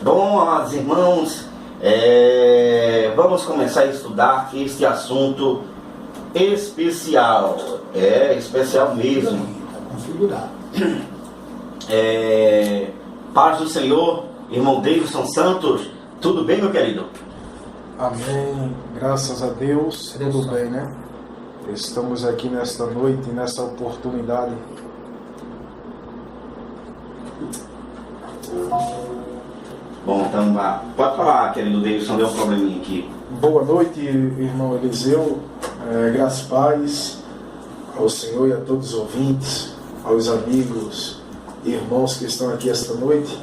Bom, amados irmãos, vamos começar a estudar este assunto especial. Especial mesmo. Paz do Senhor, irmão Davidson Santos, tudo bem, meu querido? Amém, graças a Deus, tudo bem, né? Estamos aqui nesta noite, nessa oportunidade. Bom, então pode falar, querido Davidson, deu um probleminha aqui. Boa noite, irmão Eliseu, graças e paz ao Senhor e a todos os ouvintes, aos amigos e irmãos que estão aqui esta noite.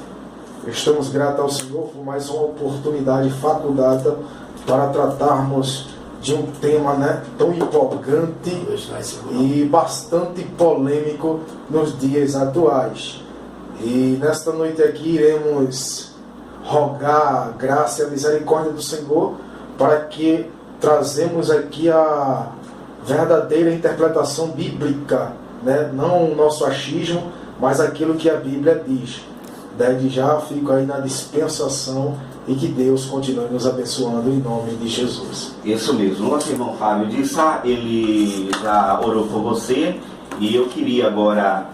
Estamos gratos ao Senhor por mais uma oportunidade facultada para tratarmos de um tema, né, tão empolgante e bastante polêmico nos dias atuais. E nesta noite aqui iremos rogar a graça e a misericórdia do Senhor para que trazemos aqui a verdadeira interpretação bíblica, né? Não o nosso achismo, mas aquilo que a Bíblia diz. Desde já fico aí na dispensação e que Deus continue nos abençoando em nome de Jesus. Isso mesmo, nosso irmão Fábio disse, ele já orou por você. E eu queria agora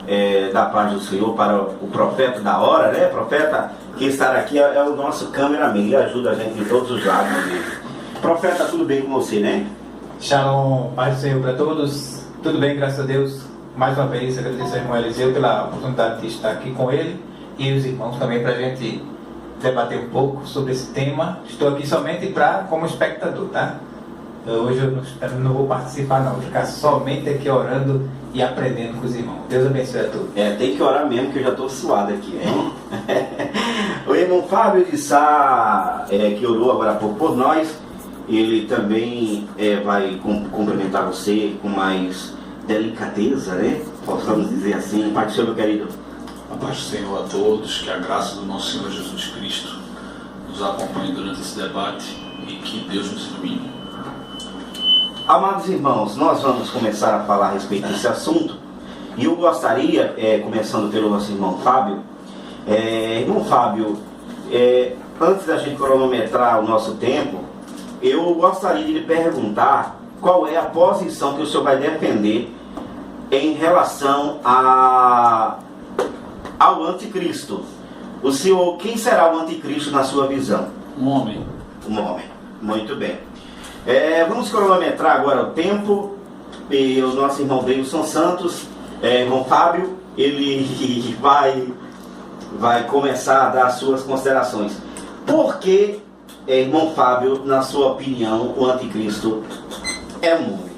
dar paz do Senhor para o profeta da hora, né? Profeta que estará aqui é o nosso cameraman, ele ajuda a gente de todos os lados. Profeta, tudo bem com você, né? Shalom, paz do Senhor para todos. Tudo bem, graças a Deus. Mais uma vez, agradeço ao irmão Eliseu pela oportunidade de estar aqui com ele e os irmãos também para a gente debater um pouco sobre esse tema. Estou aqui somente como espectador, tá? Hoje eu não vou participar não, vou ficar somente aqui orando e aprendendo com os irmãos. Deus abençoe a todos. Tem que orar mesmo, que eu já estou suado aqui, hein? O irmão Fábio de Sá, que orou agora há pouco por nós, ele também vai cumprimentar você com mais delicadeza, né? Possamos dizer assim. Pai do Senhor, meu querido. A paz do Senhor a todos, que a graça do nosso Senhor Jesus Cristo nos acompanhe durante esse debate e que Deus nos ilumine. Amados irmãos, nós vamos começar a falar a respeito desse assunto e eu gostaria, começando pelo nosso irmão Fábio, irmão Fábio, antes da gente cronometrar o nosso tempo, eu gostaria de lhe perguntar qual é a posição que o senhor vai defender em relação ao anticristo. O senhor, quem será o anticristo na sua visão? Um homem. Um homem, muito bem. Vamos cronometrar agora o tempo. E o nosso irmão Davidson Santos, irmão Fábio, ele vai começar a dar as suas considerações. Por que, irmão Fábio, na sua opinião, o anticristo é um homem?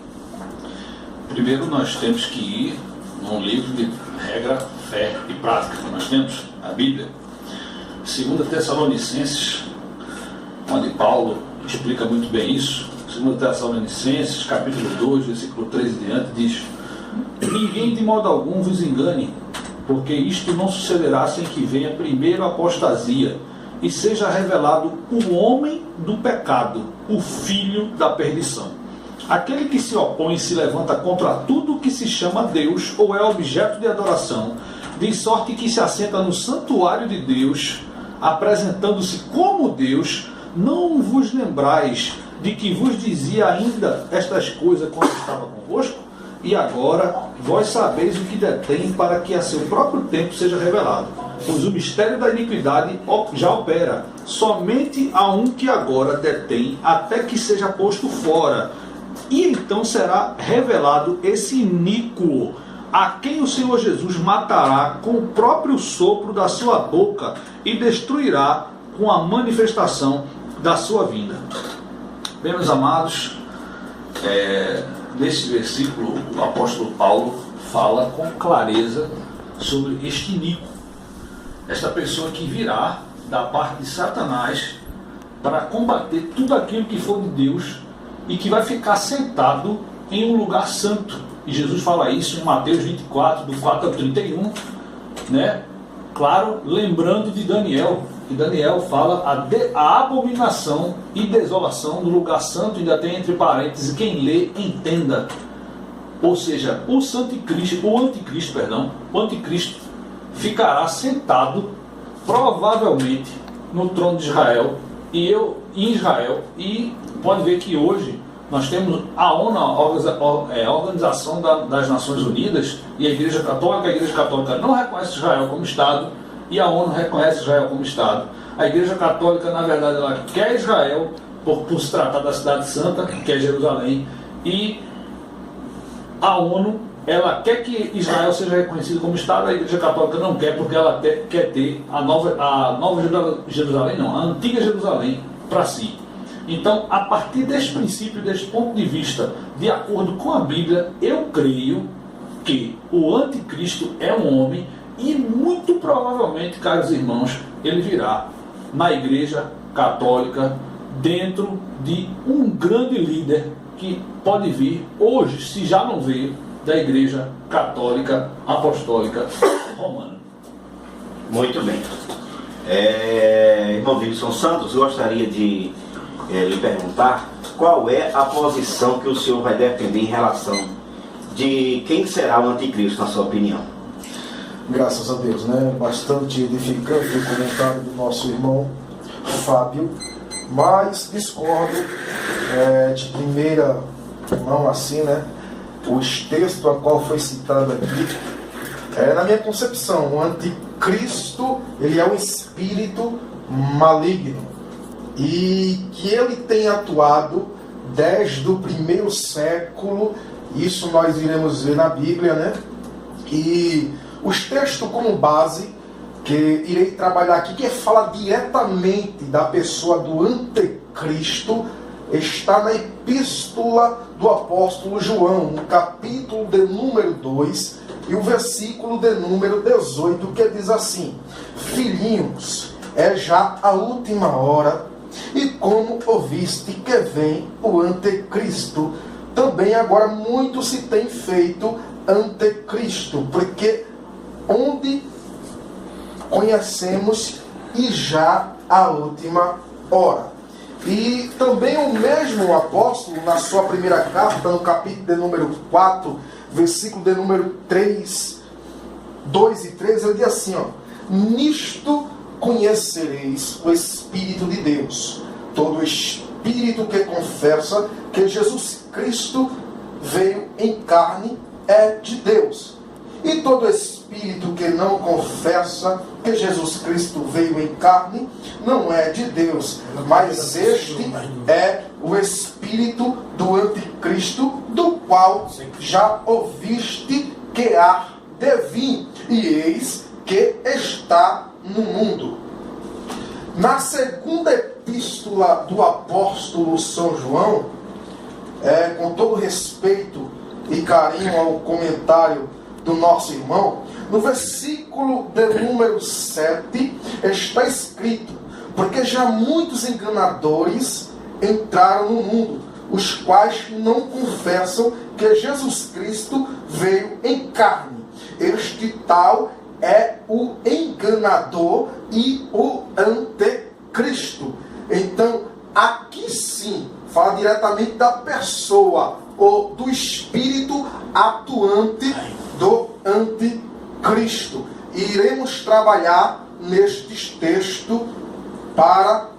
Primeiro nós temos que ir num livro de regra, fé e prática que nós temos, a Bíblia. 2 Tessalonicenses, onde Paulo explica muito bem isso. 2 Tessalonicenses, capítulo 2, versículo 3 e diante, diz: ninguém de modo algum vos engane, porque isto não sucederá sem que venha primeiro a apostasia, e seja revelado o homem do pecado, o filho da perdição. Aquele que se opõe e se levanta contra tudo que se chama Deus ou é objeto de adoração, de sorte que se assenta no santuário de Deus, apresentando-se como Deus. Não vos lembrais de que vos dizia ainda estas coisas quando estava convosco? E agora vós sabeis o que detém, para que a seu próprio tempo seja revelado. Pois o mistério da iniquidade já opera, somente a um que agora detém, até que seja posto fora. E então será revelado esse iníquo, a quem o Senhor Jesus matará com o próprio sopro da sua boca e destruirá com a manifestação da sua vinda. Bem, meus amados, nesse versículo o apóstolo Paulo fala com clareza sobre este iníquo, esta pessoa que virá da parte de Satanás para combater tudo aquilo que for de Deus e que vai ficar sentado em um lugar santo. E Jesus fala isso em Mateus 24, do 4 ao 31, né? Claro, lembrando de Daniel, que Daniel fala a abominação e desolação no lugar santo, ainda tem entre parênteses, quem lê, entenda. Ou seja, o anticristo ficará sentado, provavelmente, no trono de Israel, em Israel, e pode ver que hoje nós temos a ONU, a Organização das Nações Unidas, e a Igreja Católica não reconhece Israel como Estado, e a ONU reconhece Israel como Estado. A Igreja Católica, na verdade, ela quer Israel, por se tratar da cidade santa, que é Jerusalém, e a ONU, ela quer que Israel seja reconhecido como Estado. A Igreja Católica não quer, porque ela quer ter a nova Jerusalém, não, a antiga Jerusalém para si. Então, a partir deste princípio, deste ponto de vista, de acordo com a Bíblia, eu creio que o anticristo é um homem, e muito provavelmente, caros irmãos, ele virá na Igreja Católica, dentro de um grande líder que pode vir hoje, se já não veio, da Igreja Católica Apostólica Romana. Muito bem. Irmão Wilson Santos, eu gostaria de lhe perguntar qual é a posição que o senhor vai defender em relação de quem será o anticristo, na sua opinião. Graças a Deus, né? Bastante edificante o comentário do nosso irmão Fábio, mas discordo de primeira mão, assim, né? Os textos a qual foi citado aqui, na minha concepção, o anticristo, ele é um espírito maligno, e que ele tem atuado desde o primeiro século. Isso nós iremos ver na Bíblia, né? E os textos como base que irei trabalhar aqui, que fala diretamente da pessoa do anticristo, está na epístola do apóstolo João, no capítulo de número 2, e o versículo de número 18, que diz assim: filhinhos, é já a última hora, e como ouviste que vem o anticristo, também agora muito se tem feito anticristo, porque onde conhecemos e já a última hora. E também o mesmo apóstolo, na sua primeira carta, no capítulo de número 4, versículo de número 3, 2 e 3, ele diz assim, nisto conhecereis o Espírito de Deus. Todo espírito que confessa que Jesus Cristo veio em carne é de Deus. E todo espírito que não confessa que Jesus Cristo veio em carne não é de Deus, mas este é o espírito do anticristo, do qual já ouviste que há de vir, e eis que está no mundo. Na segunda epístola do apóstolo São João, com todo respeito e carinho ao comentário do nosso irmão, no versículo de número 7 está escrito: porque já muitos enganadores entraram no mundo, os quais não confessam que Jesus Cristo veio em carne. Este tal é o enganador e o anticristo. Então, aqui sim, fala diretamente da pessoa ou do espírito atuante do anticristo. E iremos trabalhar nestes textos para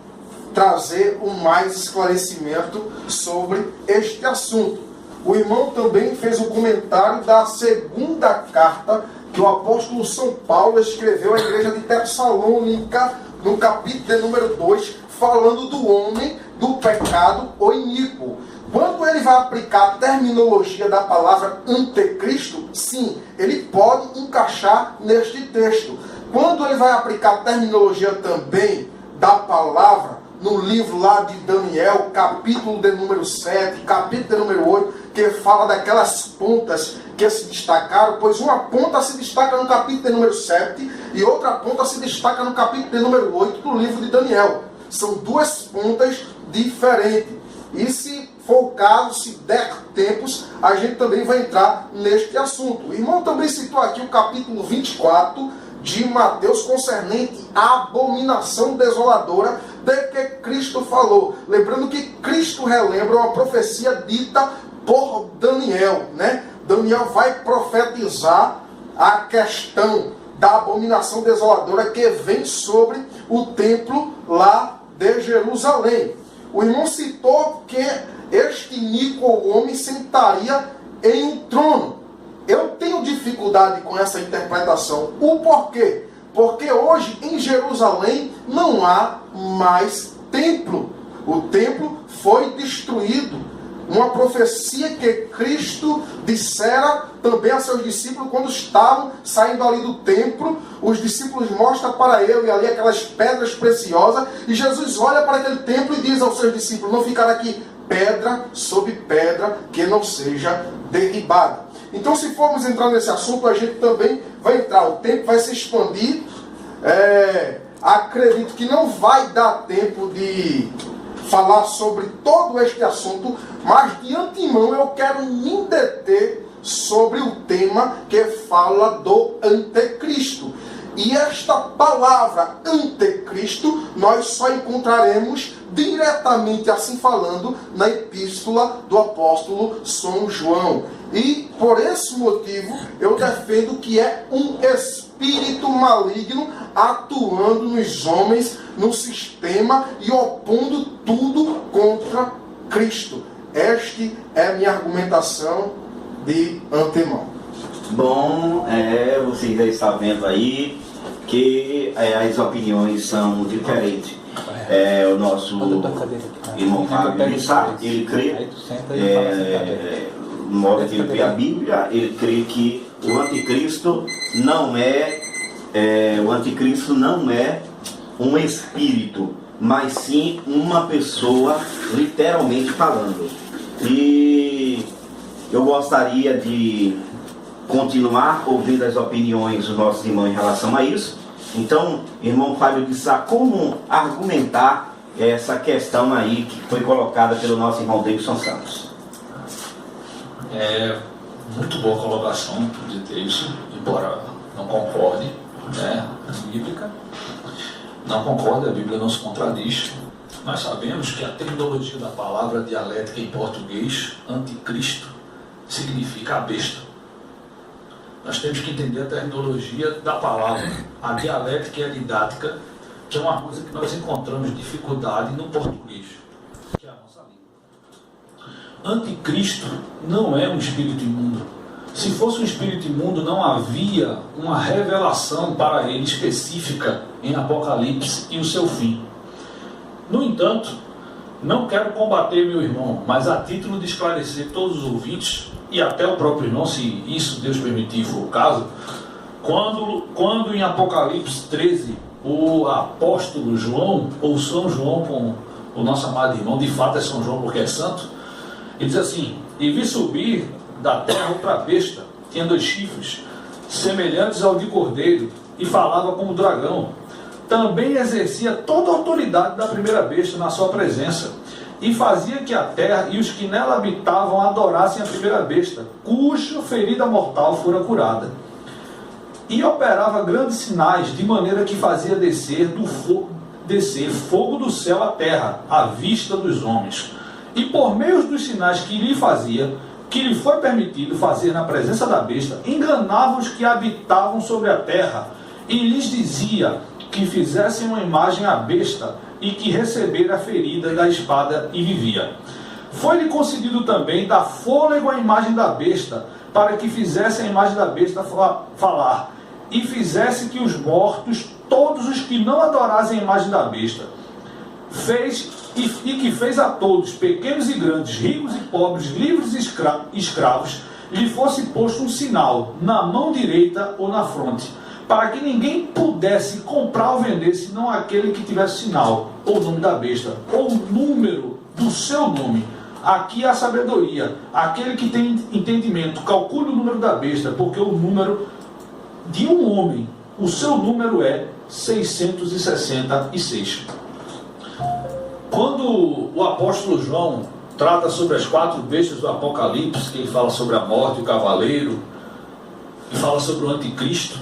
trazer um mais esclarecimento sobre este assunto. O irmão também fez um comentário da segunda carta que o apóstolo São Paulo escreveu à igreja de Tessalônica, no capítulo de número 2, falando do homem do pecado ou iníquo. Quando ele vai aplicar a terminologia da palavra anticristo, sim, ele pode encaixar neste texto. Quando ele vai aplicar a terminologia também da palavra no livro lá de Daniel, capítulo de número 7, capítulo de número 8, que fala daquelas pontas que se destacaram, pois uma ponta se destaca no capítulo de número 7 e outra ponta se destaca no capítulo de número 8 do livro de Daniel. São duas pontas diferentes. E se for o caso, se der tempos, a gente também vai entrar neste assunto. O irmão também citou aqui o capítulo 24 de Mateus, concernente à abominação desoladora de que Cristo falou. Lembrando que Cristo relembra uma profecia dita por Daniel, né? Daniel vai profetizar a questão da abominação desoladora que vem sobre o templo lá de Jerusalém. O irmão citou que este iníquo homem sentaria em um trono. Eu tenho dificuldade com essa interpretação. O porquê? Porque hoje em Jerusalém não há mais templo. O templo foi destruído. Uma profecia que Cristo dissera também a seus discípulos quando estavam saindo ali do templo. Os discípulos mostram para ele ali aquelas pedras preciosas. E Jesus olha para aquele templo e diz aos seus discípulos: não ficará aqui pedra sobre pedra que não seja derribada. Então, se formos entrar nesse assunto, a gente também vai entrar. O tempo vai se expandir. Acredito que não vai dar tempo de falar sobre todo este assunto, mas de antemão eu quero me deter sobre o tema que fala do anticristo. E esta palavra anticristo nós só encontraremos diretamente assim falando na epístola do apóstolo São João. E por esse motivo eu defendo que é um espírito maligno atuando nos homens, no sistema e opondo tudo contra Cristo. Esta é a minha argumentação de antemão. Bom, você já está vendo aí que as opiniões são diferentes. O nosso irmão Fábio Bissá, ele crê, no modo que ele vê a Bíblia, ele crê que o anticristo não é um espírito, mas sim uma pessoa, literalmente falando. E eu gostaria de continuar ouvindo as opiniões dos nossos irmãos em relação a isso. Então, irmão Fábio Bissá, como argumentar essa questão aí que foi colocada pelo nosso irmão Davidson Santos? Muito boa colocação de texto, embora não concorde, bíblica. Não concorda, a Bíblia não se contradiz. Nós sabemos que a terminologia da palavra dialética em português, anticristo, significa a besta. Nós temos que entender a terminologia da palavra. A dialética e a didática, que é uma coisa que nós encontramos dificuldade no português, que é a nossa língua. Anticristo não é um espírito imundo. Se fosse um espírito imundo, não havia uma revelação para ele específica em Apocalipse e o seu fim. No entanto, não quero combater meu irmão, mas a título de esclarecer todos os ouvintes, e até o próprio irmão, se isso Deus permitir for o caso, quando em Apocalipse 13, o apóstolo João, ou São João, com o nosso amado irmão, de fato é São João porque é santo, ele diz assim: e vi subir da terra outra besta, tinha 2 chifres, semelhantes ao de cordeiro, e falava como dragão. Também exercia toda a autoridade da primeira besta na sua presença, e fazia que a terra e os que nela habitavam adorassem a primeira besta, cuja ferida mortal fora curada. E operava grandes sinais, de maneira que fazia descer fogo do céu à terra, à vista dos homens. E por meio dos sinais que lhe fazia, que lhe foi permitido fazer na presença da besta, enganava os que habitavam sobre a terra, e lhes dizia que fizessem uma imagem à besta, e que recebera a ferida da espada e vivia. Foi-lhe concedido também dar fôlego à imagem da besta, para que fizesse a imagem da besta falar, e fizesse que os mortos, todos os que não adorassem a imagem da besta, que fez a todos, pequenos e grandes, ricos e pobres, livres e escravos, lhe fosse posto um sinal na mão direita ou na fronte, para que ninguém pudesse comprar ou vender, senão aquele que tivesse sinal, ou o nome da besta, ou o número do seu nome. Aqui a sabedoria. Aquele que tem entendimento, calcule o número da besta, porque o número de um homem, o seu número é 666. Quando o apóstolo João trata sobre as 4 bestas do Apocalipse, que ele fala sobre a morte, o cavaleiro, e fala sobre o anticristo,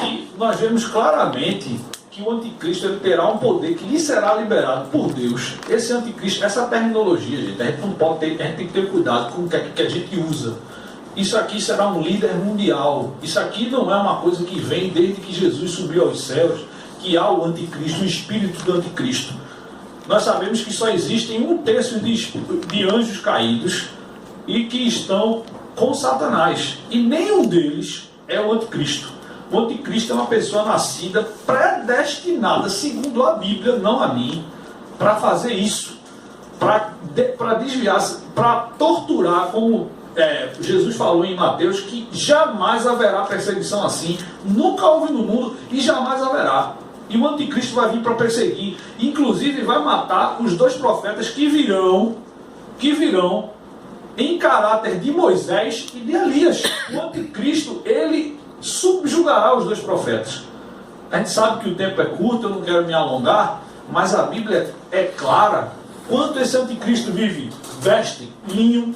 e nós vemos claramente que o anticristo ele terá um poder que lhe será liberado por Deus. Esse anticristo, essa terminologia, gente, a gente não pode ter, a gente tem que ter cuidado com o que a gente usa. isso aqui será um líder mundial. Isso aqui não é uma coisa que vem desde que Jesus subiu aos céus, que há o anticristo, o espírito do anticristo. Nós sabemos que só existem 1/3 de anjos caídos e que estão com Satanás. E nenhum deles é o anticristo. O anticristo é uma pessoa nascida, predestinada, segundo a Bíblia, não a mim, para fazer isso. Para desviar, para torturar, como Jesus falou em Mateus, que jamais haverá perseguição assim. Nunca houve no mundo e jamais haverá. E o anticristo vai vir para perseguir. Inclusive vai matar os 2 profetas que virão em caráter de Moisés e de Elias. O anticristo, ele subjugará os 2 profetas. A gente sabe que o tempo é curto, eu não quero me alongar, mas a Bíblia é clara. Quando esse anticristo veste linho,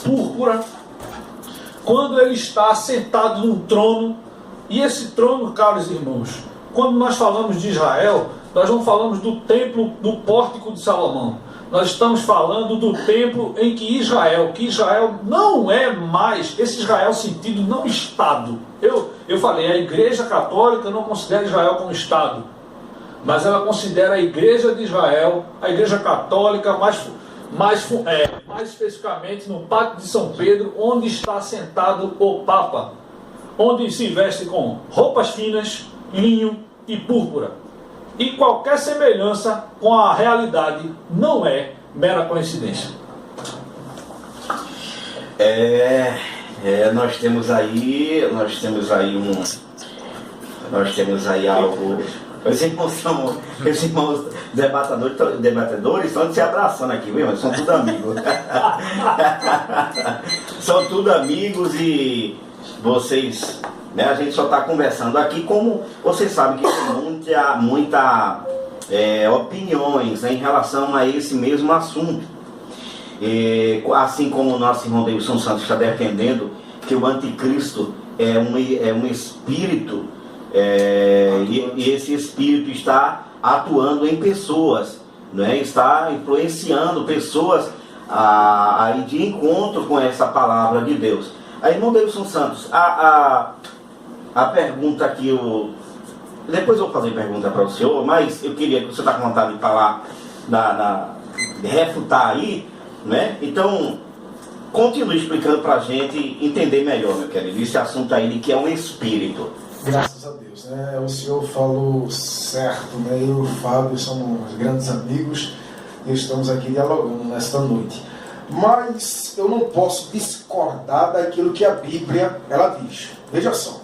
púrpura, quando ele está sentado num trono, e esse trono, caros irmãos, quando nós falamos de Israel, nós não falamos do templo, do pórtico de Salomão. Nós estamos falando do templo em que Israel não é mais, esse Israel sentido não Estado. Eu falei, a Igreja Católica não considera Israel como Estado, mas ela considera a Igreja de Israel, a Igreja Católica, mais especificamente no Pátio de São Pedro, onde está sentado o Papa, onde se veste com roupas finas, linho e púrpura. E qualquer semelhança com a realidade não é mera coincidência. Nós temos aí algo. Os irmãos debatedores estão se abraçando aqui, viu? São tudo amigos. São tudo amigos e vocês, né, a gente só está conversando aqui, como vocês sabem que tem muita opiniões, né, em relação a esse mesmo assunto. Assim como o nosso irmão Davidson Santos está defendendo que o anticristo é um espírito, e esse espírito está atuando em pessoas, né, está influenciando pessoas aí de encontro com essa palavra de Deus. Aí, irmão Davidson Santos, a pergunta que depois eu vou fazer pergunta para o senhor, mas eu queria que você está com vontade de falar, de refutar aí, né? Então, continue explicando para a gente entender melhor, meu querido, esse assunto aí de que é um espírito. Graças a Deus, né? O senhor falou certo, né? Eu e o Fábio somos grandes amigos e estamos aqui dialogando nesta noite. Mas eu não posso discordar daquilo que a Bíblia ela diz. Veja só,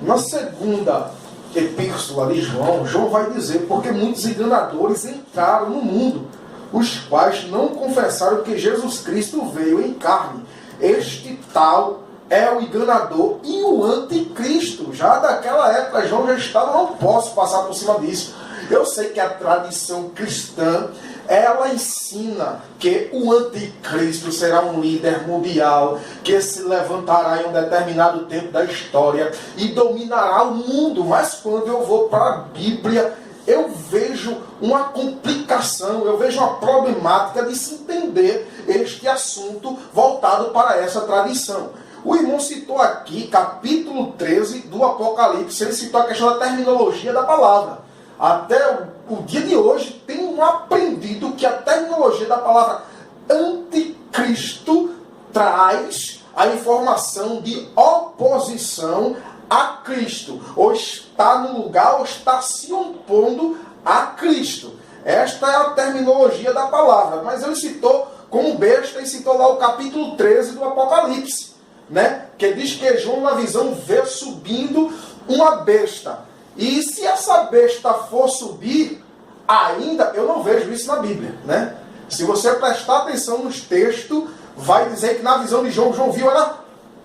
na segunda epístola de João vai dizer: porque muitos enganadores entraram no mundo, os quais não confessaram que Jesus Cristo veio em carne. Este tal é o enganador e o anticristo. Já daquela época João já estava, não posso passar por cima disso. Eu sei que a tradição cristã, ela ensina que o anticristo será um líder mundial, que se levantará em um determinado tempo da história e dominará o mundo. Mas quando eu vou para a Bíblia, eu vejo uma complicação, eu vejo uma problemática de se entender este assunto voltado para essa tradição. O irmão citou aqui, capítulo 13 do Apocalipse, ele citou a questão da terminologia da palavra. Até o dia de hoje tenho aprendido que a terminologia da palavra anticristo traz a informação de oposição a Cristo, ou está no lugar, ou está se opondo a Cristo. Esta é a terminologia da palavra, mas ele citou como besta e citou lá o capítulo 13 do Apocalipse, né? Que diz que João na visão vê subindo uma besta. E se essa besta for subir, ainda eu não vejo isso na Bíblia, né? Se você prestar atenção nos textos, vai dizer que na visão de João viu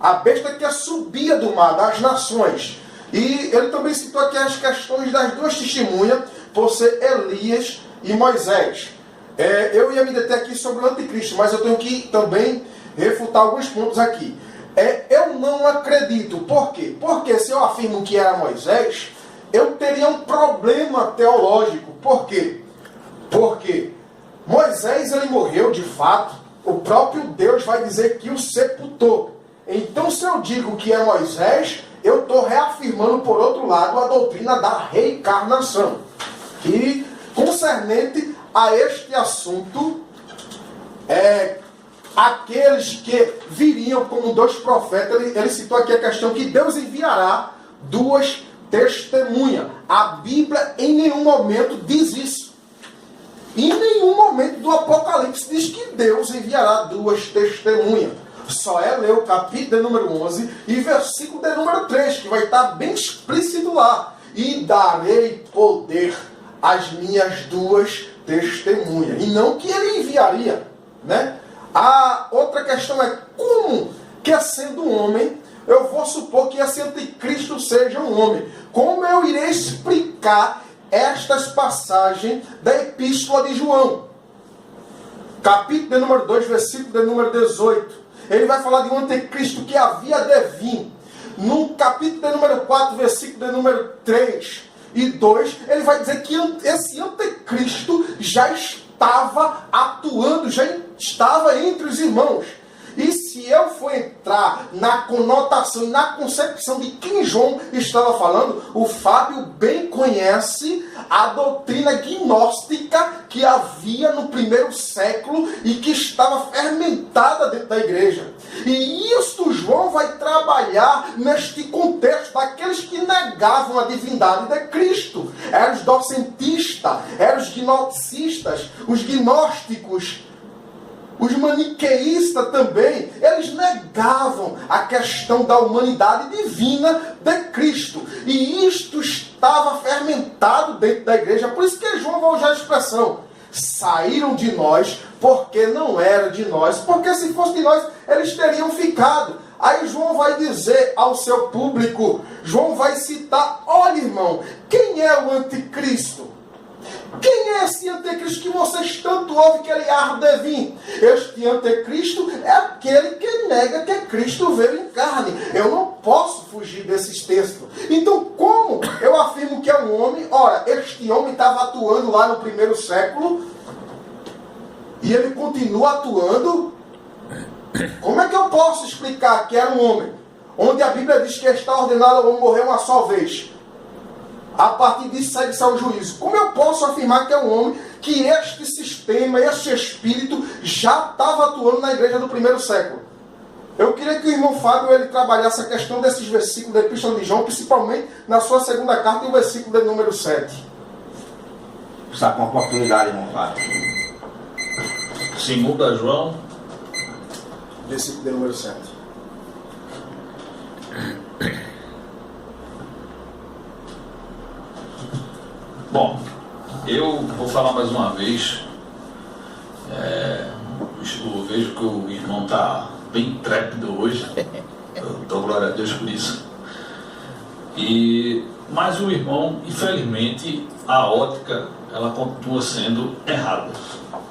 a besta que subia do mar, das nações. E ele também citou aqui as questões das 2 testemunhas, por ser Elias e Moisés. Eu ia me deter aqui sobre o anticristo, mas eu tenho que também refutar alguns pontos aqui. Eu não acredito. Por quê? Porque se eu afirmo que era Moisés, eu teria um problema teológico. Por quê? Porque Moisés ele morreu de fato, o próprio Deus vai dizer que o sepultou. Então, se eu digo que é Moisés, eu estou reafirmando, por outro lado, a doutrina da reencarnação. E, concernente a este assunto, aqueles que viriam como 2 profetas, ele citou aqui a questão que Deus enviará 2 testemunhas. A Bíblia em nenhum momento diz isso. Em nenhum momento do Apocalipse diz que Deus enviará 2 testemunhas. Só é ler o capítulo de número 11 e versículo de número 3, que vai estar bem explícito lá. E darei poder às minhas 2 testemunhas. E não que ele enviaria, né? A outra questão é como que, sendo um homem, eu vou supor que esse anticristo seja um homem. Como eu irei explicar estas passagens da Epístola de João? Capítulo de número 2, versículo de número 18. Ele vai falar de um anticristo que havia de vir. No capítulo de número 4, versículo de número 3 e 2, ele vai dizer que esse anticristo já estava atuando, já estava entre os irmãos. E se eu for entrar na conotação e na concepção de quem João estava falando, o Fábio bem conhece a doutrina gnóstica que havia no 1º século e que estava fermentada dentro da igreja. E isso João vai trabalhar neste contexto daqueles que negavam a divindade de Cristo. Eram os docentistas, eram os gnosticistas, os gnósticos, os maniqueístas também. Eles negavam a questão da humanidade divina de Cristo. E isto estava fermentado dentro da igreja. Por isso que João vai usar a expressão: saíram de nós porque não era de nós. Porque se fosse de nós, eles teriam ficado. Aí João vai dizer ao seu público, João vai citar: olha, irmão, quem é o anticristo? Quem é esse anticristo que vocês tanto ouvem que ele há de vir? Este anticristo é aquele que nega que Cristo veio em carne. Eu não posso fugir desses textos. Então, como eu afirmo que é um homem? Ora, este homem estava atuando lá no 1º século e ele continua atuando. Como é que eu posso explicar que era um homem, onde a Bíblia diz que está ordenado ao homem morrer uma só vez? A partir disso segue-se ao juízo. Como eu posso afirmar que é um homem que este sistema, este espírito já estava atuando na igreja do 1º século? Eu queria que o irmão Fábio ele trabalhasse a questão desses versículos da Epístola de João, principalmente na sua 2ª carta, e o versículo de número 7. Está com oportunidade, irmão Fábio. 2 João, Versículo de número 7. Bom, eu vou falar mais uma vez. Eu vejo que o irmão está bem intrépido hoje. Eu dou glória a Deus por isso. Mas o irmão, infelizmente, a ótica ela continua sendo errada.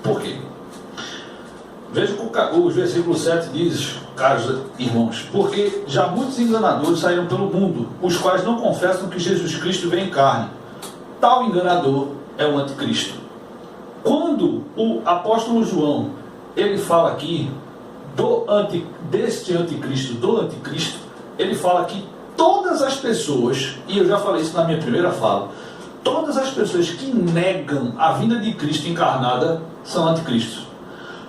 Por quê? Veja que o versículo 7 diz, caros irmãos: porque já muitos enganadores saíram pelo mundo, os quais não confessam que Jesus Cristo veio em carne. Tal enganador é o anticristo. Quando o apóstolo João ele fala aqui deste anticristo, do anticristo, ele fala que todas as pessoas, e eu já falei isso na minha primeira fala, todas as pessoas que negam a vinda de Cristo encarnada são anticristos.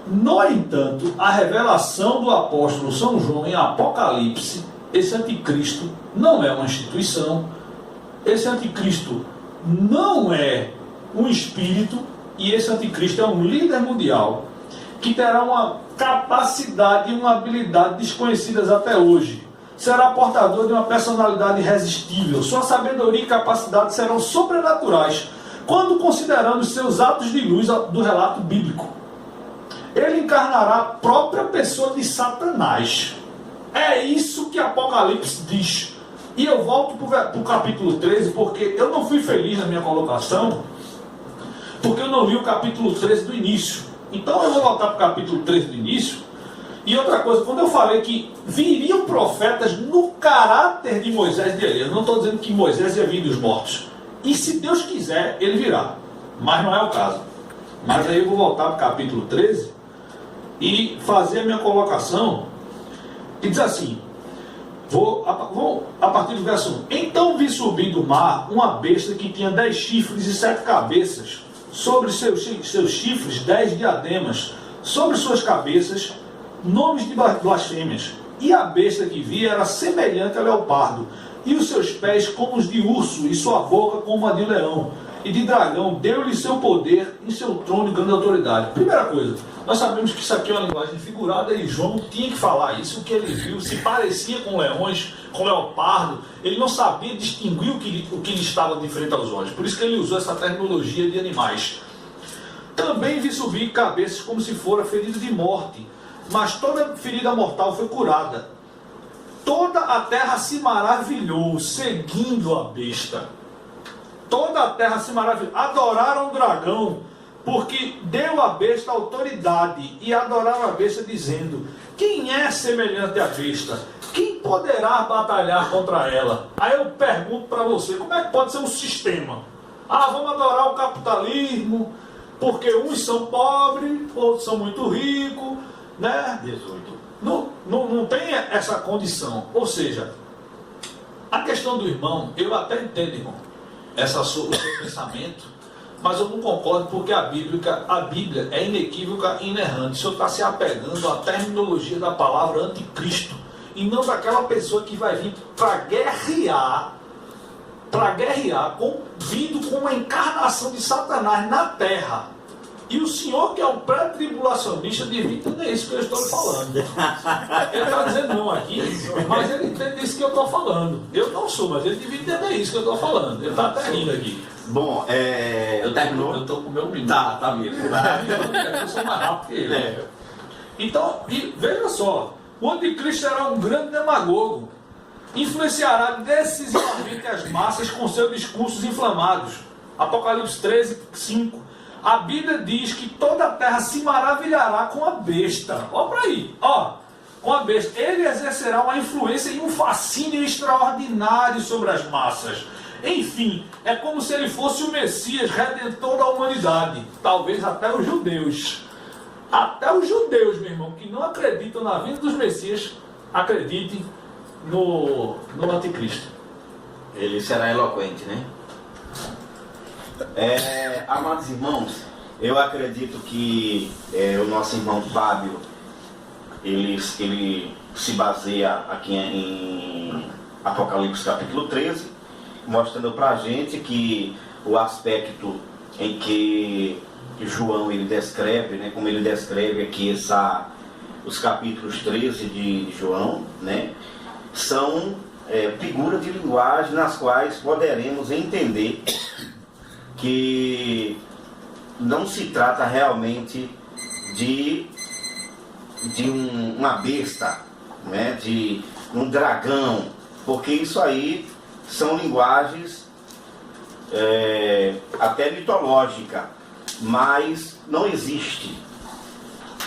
No entanto, a revelação do apóstolo São João em Apocalipse, esse anticristo não é uma instituição, esse anticristo não é um espírito, e esse anticristo é um líder mundial que terá uma capacidade e uma habilidade desconhecidas até hoje. Será portador de uma personalidade irresistível. Sua sabedoria e capacidade serão sobrenaturais quando consideramos seus atos de luz do relato bíblico. Ele encarnará a própria pessoa de Satanás. É isso que Apocalipse diz. E eu volto para o capítulo 13, porque eu não fui feliz na minha colocação, porque eu não li o capítulo 13 do início. Então eu vou voltar para o capítulo 13 do início. E outra coisa, quando eu falei que viriam profetas no caráter de Moisés e de Elias, eu não estou dizendo que Moisés ia vir dos mortos. E se Deus quiser, ele virá. Mas não é o caso. Mas aí eu vou voltar para o capítulo 13 e fazer a minha colocação E diz assim, vou a partir do verso 1. Então vi subir do mar uma besta que tinha 10 chifres e 7 cabeças, sobre seus chifres 10 diademas, sobre suas cabeças nomes de blasfêmias. E a besta que vi era semelhante a leopardo, e os seus pés como os de urso, e sua boca como a de leão. E de dragão deu-lhe seu poder e seu trono e grande autoridade. Primeira coisa, nós sabemos que isso aqui é uma linguagem figurada e João tinha que falar isso, o que ele viu, se parecia com leões, com leopardo, ele não sabia distinguir o que lhe estava de frente aos olhos. Por isso que ele usou essa terminologia de animais. Também vi subir cabeças como se fora ferido de morte, mas toda ferida mortal foi curada. Toda a terra se maravilhou, seguindo a besta. Toda a terra se maravilhou. Adoraram o dragão, porque deu à besta autoridade, e adoraram a besta, dizendo: quem é semelhante à besta? Quem poderá batalhar contra ela? Aí eu pergunto para você, como é que pode ser um sistema? Vamos adorar o capitalismo, porque uns são pobres, outros são muito ricos, né? 18. Não tem essa condição. Ou seja, a questão do irmão, eu até entendo, irmão, o seu pensamento, mas eu não concordo, porque a Bíblia é inequívoca e inerrante. O senhor está se apegando à terminologia da palavra anticristo, e não daquela pessoa que vai vir para guerrear, vindo com uma encarnação de Satanás na terra. E o senhor, que é um pré-tribulacionista, devia entender isso que eu estou falando. Ele está dizendo não aqui, mas ele entende isso que eu estou falando. Eu não sou, mas ele devia entender isso que eu estou falando. Ele está até rindo aqui. Bom, terminou? Eu estou com o meu minuto. Tá mesmo. Eu sou mais rápido que ele. Então, veja só, o anticristo será um grande demagogo. Influenciará decisivamente as massas com seus discursos inflamados. Apocalipse 13, 5. A Bíblia diz que toda a terra se maravilhará com a besta. Olha para aí, com a besta. Ele exercerá uma influência e um fascínio extraordinário sobre as massas. Enfim, é como se ele fosse o Messias, redentor da humanidade. Talvez até os judeus. Até os judeus, meu irmão, que não acreditam na vinda dos Messias, acreditem no anticristo. Ele será eloquente, né? Amados irmãos, eu acredito que o nosso irmão Fábio, ele se baseia aqui em Apocalipse capítulo 13, mostrando para a gente que o aspecto em que João ele descreve, né, como ele descreve aqui os capítulos 13 de João, né, são figuras de linguagem nas quais poderemos entender que não se trata realmente de uma besta, né, de um dragão, porque isso aí são linguagens até mitológicas, mas não existe.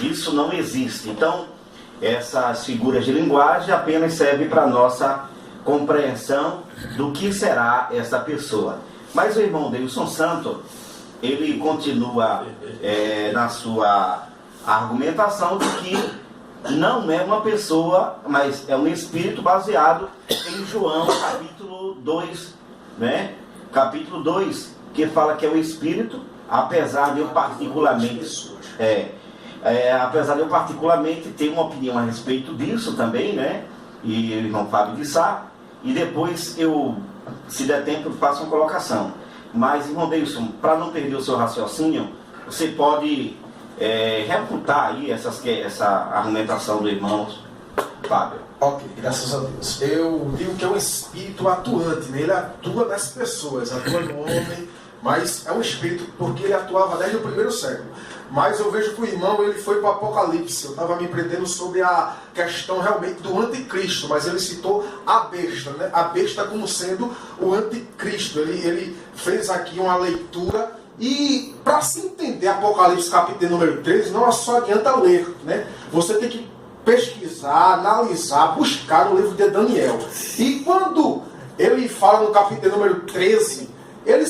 Isso não existe. Então, essas figuras de linguagem apenas servem para a nossa compreensão do que será essa pessoa. Mas o irmão Deilson Santo, ele continua na sua argumentação de que não é uma pessoa, mas é um espírito baseado em João capítulo 2, né? Capítulo 2, que fala que é o espírito, apesar de eu particularmente ter uma opinião a respeito disso também, né? E o irmão Fábio de Sá, e depois eu, se der tempo, faço uma colocação. Mas, irmão Deilson, para não perder o seu raciocínio, você pode refutar aí essa argumentação do irmão Fábio. Ok, graças a Deus. Eu digo que é um espírito atuante, né? Ele atua nas pessoas, atua no homem, mas é um espírito porque ele atuava desde o primeiro século. Mas eu vejo que o irmão ele foi para o Apocalipse. Eu estava me prendendo sobre a questão realmente do anticristo, mas ele citou a besta, né? A besta como sendo o anticristo. Ele fez aqui uma leitura e para se entender Apocalipse capítulo número 13, não só adianta ler, né? Você tem que pesquisar, analisar, buscar no livro de Daniel. E quando ele fala no capítulo número 13, ele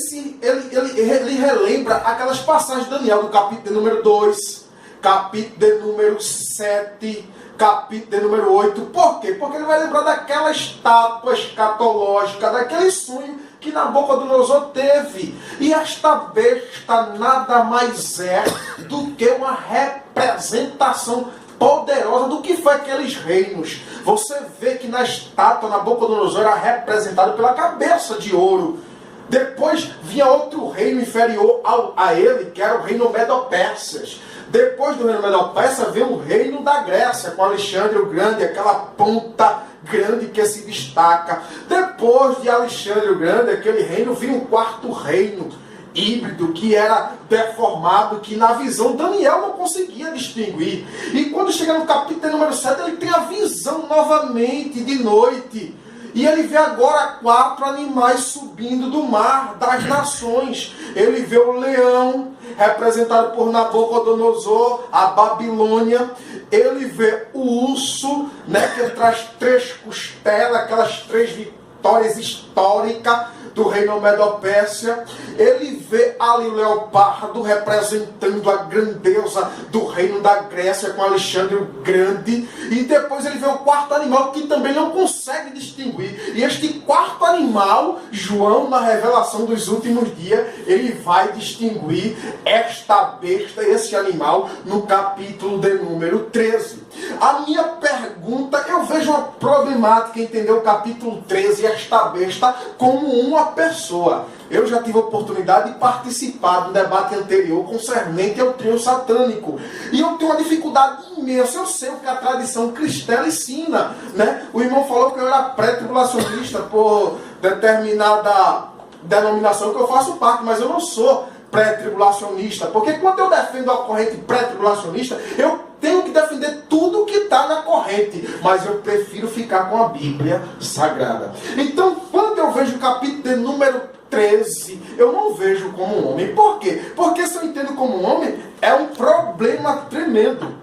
relembra aquelas passagens de Daniel no capítulo número 2, capítulo de número 7, capítulo de número 8. Por quê? Porque ele vai lembrar daquela estátua escatológica, daquele sonho que Nabucodonosor teve. E esta besta nada mais é do que uma representação poderosa do que foi aqueles reinos. Você vê que na estátua Nabucodonosor era representado pela cabeça de ouro. Depois vinha outro reino inferior a ele, que era o reino Medo-Persas. Depois do reino Medo-Persa veio o reino da Grécia, com Alexandre o Grande, aquela ponta grande que se destaca. Depois de Alexandre o Grande, aquele reino, vinha um quarto reino híbrido, que era deformado, que na visão Daniel não conseguia distinguir. E quando chega no capítulo número 7, ele tem a visão novamente de noite. E ele vê agora 4 animais subindo do mar das nações. Ele vê o leão, representado por Nabucodonosor, a Babilônia. Ele vê o urso, né, que traz 3 costelas, aquelas 3 vitórias históricas do reino Medo-Pérsia. Ele vê ali o leopardo, representando a grandeza do reino da Grécia, com Alexandre o Grande. E depois ele vê o quarto animal, que também não consegue distinguir. E este quarto animal, João, na revelação dos últimos dias, ele vai distinguir esta besta, esse animal, no capítulo de número 13. A minha pergunta, eu vejo uma problemática em entender o capítulo 13, esta besta, como uma pessoa. Eu já tive a oportunidade de participar do debate anterior concernente ao trio satânico. E eu tenho uma dificuldade imensa. Eu sei o que a tradição cristã ensina, né? O irmão falou que eu era pré-tribulacionista por determinada denominação que eu faço parte, mas eu não sou pré-tribulacionista. Porque quando eu defendo a corrente pré-tribulacionista, eu tenho que defender tudo que está na corrente, mas eu prefiro ficar com a Bíblia Sagrada. Então, quando eu vejo o capítulo de número 13, eu não vejo como um homem. Por quê? Porque se eu entendo como um homem, é um problema tremendo.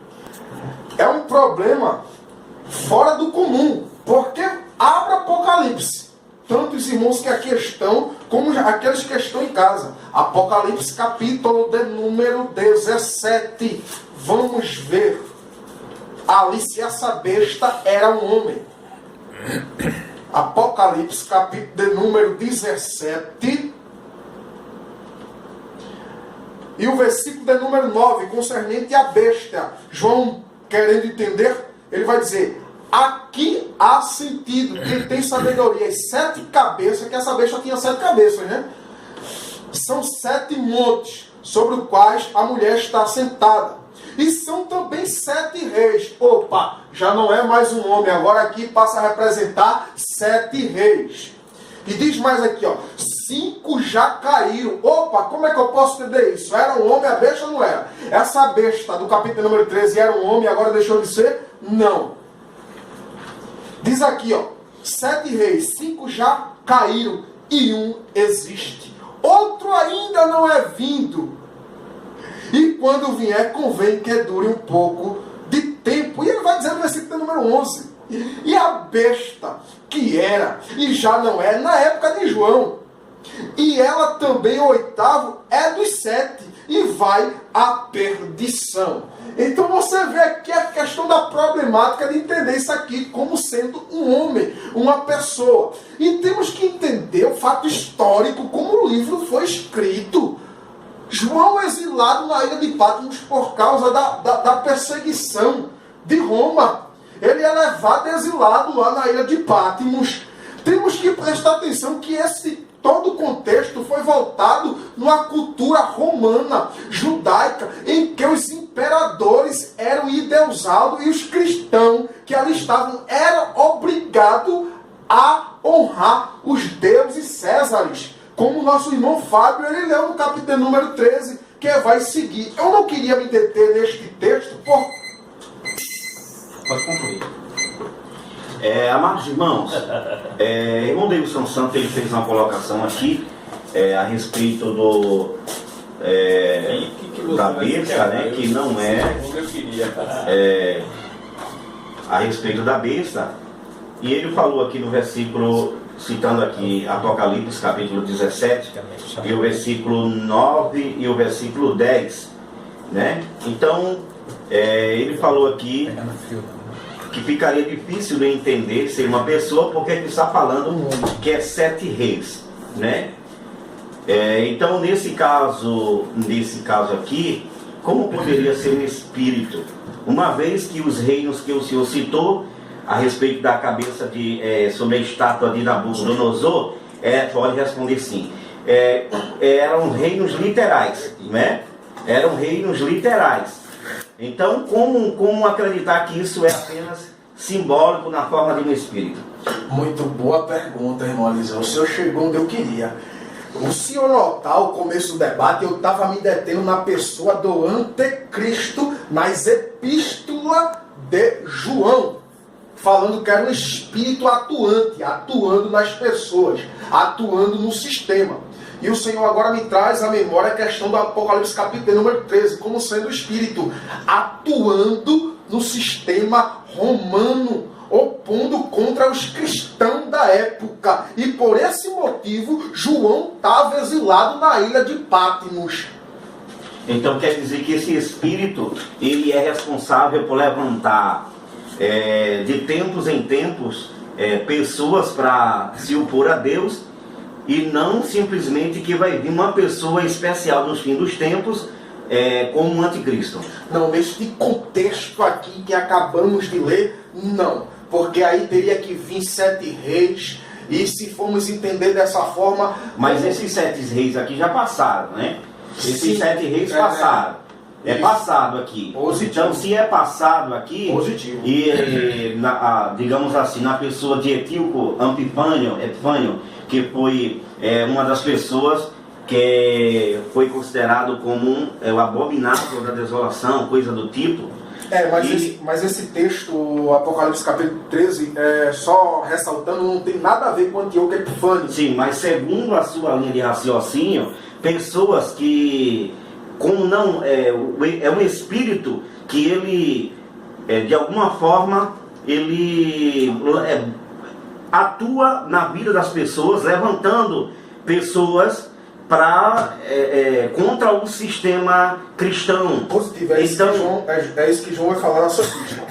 É um problema fora do comum. Porque abre Apocalipse. Tanto os irmãos que aqui estão, como aqueles que estão em casa. Apocalipse capítulo de número 17. Vamos ver ali se essa besta era um homem. Apocalipse capítulo de número 17. E o versículo de número 9, concernente à besta. João, querendo entender, ele vai dizer: aqui há sentido, quem tem sabedoria, as 7 cabeças, que essa besta tinha 7 cabeças, né? São 7 montes sobre os quais a mulher está sentada. E são também 7 reis. Opa, já não é mais um homem, agora aqui passa a representar 7 reis. E diz mais aqui, ó, 5 já caíram. Opa, como é que eu posso entender isso? Era um homem, a besta não era. Essa besta do capítulo número 13 era um homem, agora deixou de ser? Não. Diz aqui, ó, 7 reis, 5 já caíram e um existe. Outro ainda não é vindo. E quando vier, convém que dure um pouco de tempo. E ele vai dizer no versículo número 11. E a besta que era e já não é, na época de João. E ela também, o 8º, é dos 7 e vai à perdição. Então você vê aqui a questão da problemática de entender isso aqui como sendo um homem, uma pessoa. E temos que entender o fato histórico, como o livro foi escrito. João exilado na ilha de Patmos por causa da perseguição de Roma. Ele é levado exilado lá na ilha de Patmos. Temos que prestar atenção que todo o contexto foi voltado numa cultura romana, judaica, em que os imperadores eram endeusados e os cristãos que ali estavam eram obrigados a honrar os deuses Césares. Como o nosso irmão Fábio, ele leu no capítulo número 13, que vai seguir. Eu não queria me deter neste texto, por... Pode concluir. Amados irmãos, irmão Davidson Santos, ele fez uma colocação aqui a respeito da besta, né, que não a respeito da besta, e ele falou aqui no versículo, citando aqui Apocalipse capítulo 17, e o versículo 9 e o versículo 10, né? Então, ele falou aqui que ficaria difícil de entender ser uma pessoa, porque ele está falando que é 7 reis, né? Então nesse caso aqui, como poderia ser um espírito? Uma vez que os reinos que o senhor citou a respeito da cabeça sobre a estátua de Nabucodonosor, pode responder sim. Eram reinos literais, né? Eram reinos literais. Então, como acreditar que isso é apenas simbólico na forma de um espírito? Muito boa pergunta, irmão Eliseu. O senhor chegou onde eu queria. O senhor notar o começo do debate, eu estava me detendo na pessoa do anticristo nas epístolas de João, falando que era um espírito atuante, atuando nas pessoas, atuando no sistema. E o Senhor agora me traz à memória a questão do Apocalipse capítulo número 13, como sendo o espírito atuando no sistema romano, opondo contra os cristãos da época. E por esse motivo, João estava exilado na ilha de Patmos. Então quer dizer que esse espírito, ele é responsável por levantar de tempos em tempos pessoas para se opor a Deus, e não simplesmente que vai vir uma pessoa especial nos fins dos tempos como um anticristo. Não, neste contexto aqui que acabamos de ler, não. Porque aí teria que vir 7 reis, e se formos entender dessa forma... Mas esses 7 reis aqui já passaram, né? Esses 7 reis passaram. Passado aqui. Positivo. Então, se é passado aqui, positivo. E digamos assim, na pessoa de Etíoco Epifânio, que foi uma das pessoas que foi considerado como o abominável da desolação, coisa do tipo. Mas esse texto, Apocalipse capítulo 13, só ressaltando, não tem nada a ver com Antíoco Epifânio. Sim, mas segundo a sua linha de raciocínio, pessoas que, como não é um espírito que ele, de alguma forma, ele atua na vida das pessoas, levantando pessoas contra o sistema cristão. Positivo, é isso que João vai falar na sua ficha.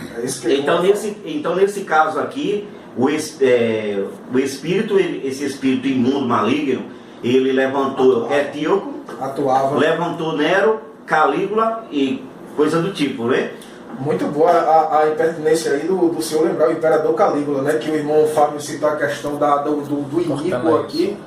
Então nesse caso aqui, esse espírito imundo, maligno, ele levantou Etíoco, levantou Nero, Calígula e coisa do tipo, né? Muito boa a impertinência aí do senhor lembrar o imperador Calígula, né? Que o irmão Fábio citou a questão do iníquo aqui.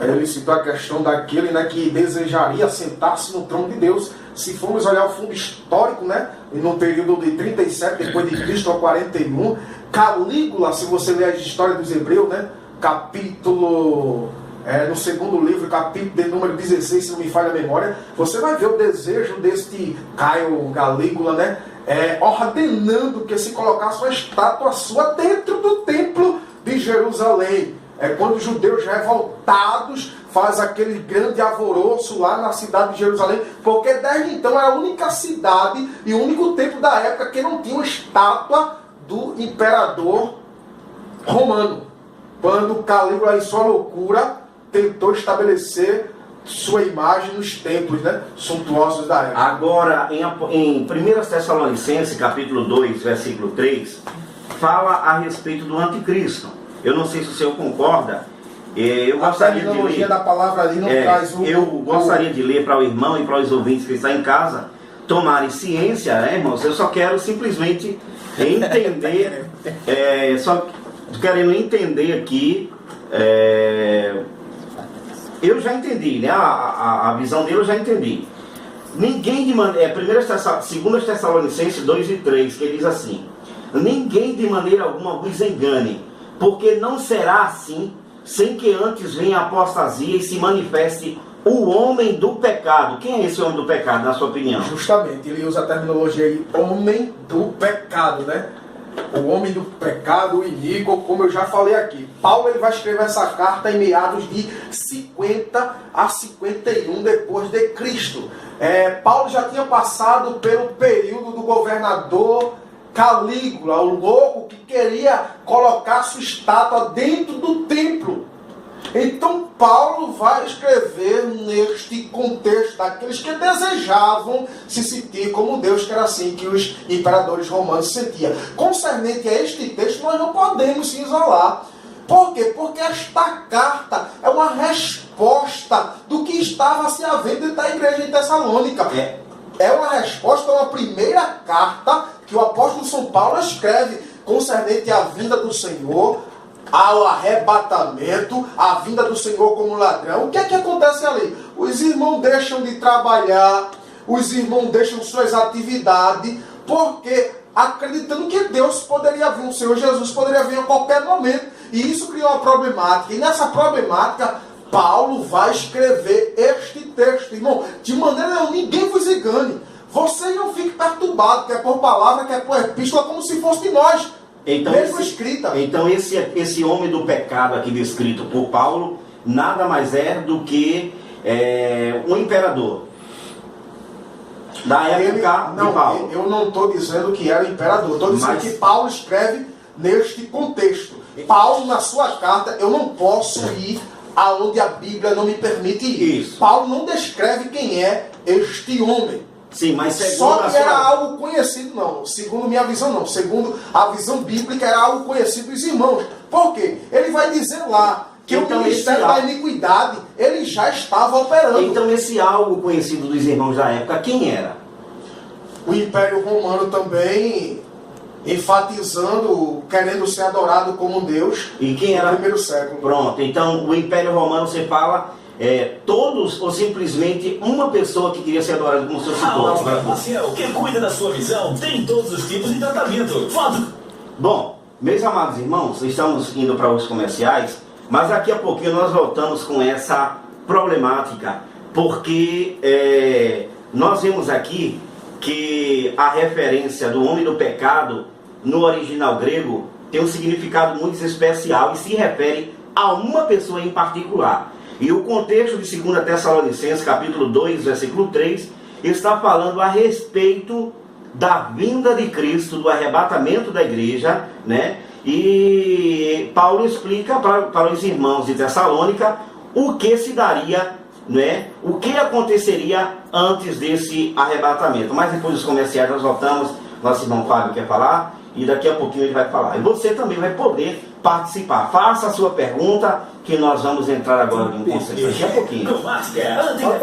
Ele citou a questão daquele, né, que desejaria sentar-se no trono de Deus. Se formos olhar o fundo histórico, né, no período de 37 depois de Cristo a 41, Calígula, se você ler a história dos Hebreus, né, capítulo, no segundo livro, capítulo de número 16, se não me falha a memória, você vai ver o desejo deste Caio Calígula, né, ordenando que se colocasse uma estátua sua dentro do templo de Jerusalém. Quando os judeus revoltados fazem aquele grande alvoroço lá na cidade de Jerusalém, porque desde então era a única cidade e o único templo da época que não tinha uma estátua do imperador romano. Quando Calígula, em sua loucura, tentou estabelecer sua imagem nos templos, né, suntuosos da época. Agora, em 1 Tessalonicenses, capítulo 2, versículo 3, fala a respeito do anticristo. Eu não sei se o senhor concorda. Eu gostaria de ler. Da palavra ali não traz gostaria de ler para o irmão e para os ouvintes que estão em casa tomarem ciência, né, irmãos? Eu só quero simplesmente entender. Só querendo entender aqui. Eu já entendi, né? A visão dele eu já entendi. Ninguém de maneira. 2 Tessalonicenses 2 e 3, que ele diz assim: ninguém de maneira alguma vos engane, porque não será assim, sem que antes venha a apostasia e se manifeste o homem do pecado. Quem é esse homem do pecado, na sua opinião? Justamente, ele usa a terminologia aí, homem do pecado, né? O homem do pecado, o iníquo, como eu já falei aqui. Paulo ele vai escrever essa carta em meados de 50 a 51 depois de Cristo. Paulo já tinha passado pelo período do governador Calígula, o louco que queria colocar sua estátua dentro do templo. Então Paulo vai escrever neste contexto daqueles que desejavam se sentir como Deus, que era assim que os imperadores romanos se sentiam. Concernente a este texto, nós não podemos se isolar. Por quê? Porque esta carta é uma resposta do que estava se havendo dentro da igreja de Tessalônica. É uma resposta, uma primeira carta que o apóstolo São Paulo escreve concernente à vinda do Senhor, ao arrebatamento, à vinda do Senhor como ladrão. O que é que acontece ali? Os irmãos deixam de trabalhar, os irmãos deixam suas atividades, porque acreditando que Deus poderia vir, o Senhor Jesus poderia vir a qualquer momento. E isso criou uma problemática. E nessa problemática, Paulo vai escrever este texto. Irmão, de maneira nenhuma, ninguém vos engane. Você não fique perturbado, quer por palavra, quer por epístola, como se fosse de nós. Então, mesmo escrita. Então esse homem do pecado aqui descrito por Paulo, nada mais é do que um imperador. Da época de Paulo. Eu não estou dizendo que era imperador. Estou dizendo que Paulo escreve neste contexto. Paulo, na sua carta, eu não posso ir aonde a Bíblia não me permite ir. Isso. Paulo não descreve quem é este homem. Sim, mas só que era algo conhecido, não. Segundo minha visão, não. Segundo a visão bíblica, era algo conhecido dos irmãos. Por quê? Ele vai dizer lá que então, o ministério da iniquidade, ele já estava operando. Então esse algo conhecido dos irmãos da época, quem era? O Império Romano também, enfatizando, querendo ser adorado como Deus. E quem era? No primeiro século. Pronto, então o Império Romano, você fala... todos ou simplesmente uma pessoa que queria ser adorada como seu citou? Maciel, quem cuida da sua visão tem todos os tipos de tratamento. Foto! Bom, meus amados irmãos, estamos indo para os comerciais, mas daqui a pouquinho nós voltamos com essa problemática, porque nós vemos aqui que a referência do homem do pecado no original grego tem um significado muito especial e se refere a uma pessoa em particular. E o contexto de 2 Tessalonicenses, capítulo 2, versículo 3, está falando a respeito da vinda de Cristo, do arrebatamento da igreja, né? E Paulo explica para os irmãos de Tessalônica o que se daria, né? O que aconteceria antes desse arrebatamento. Mas depois dos comerciais nós voltamos, nosso irmão Fábio quer falar, e daqui a pouquinho ele vai falar. E você também vai poder participar. Faça a sua pergunta, que nós vamos entrar agora em um conceito daqui a pouquinho.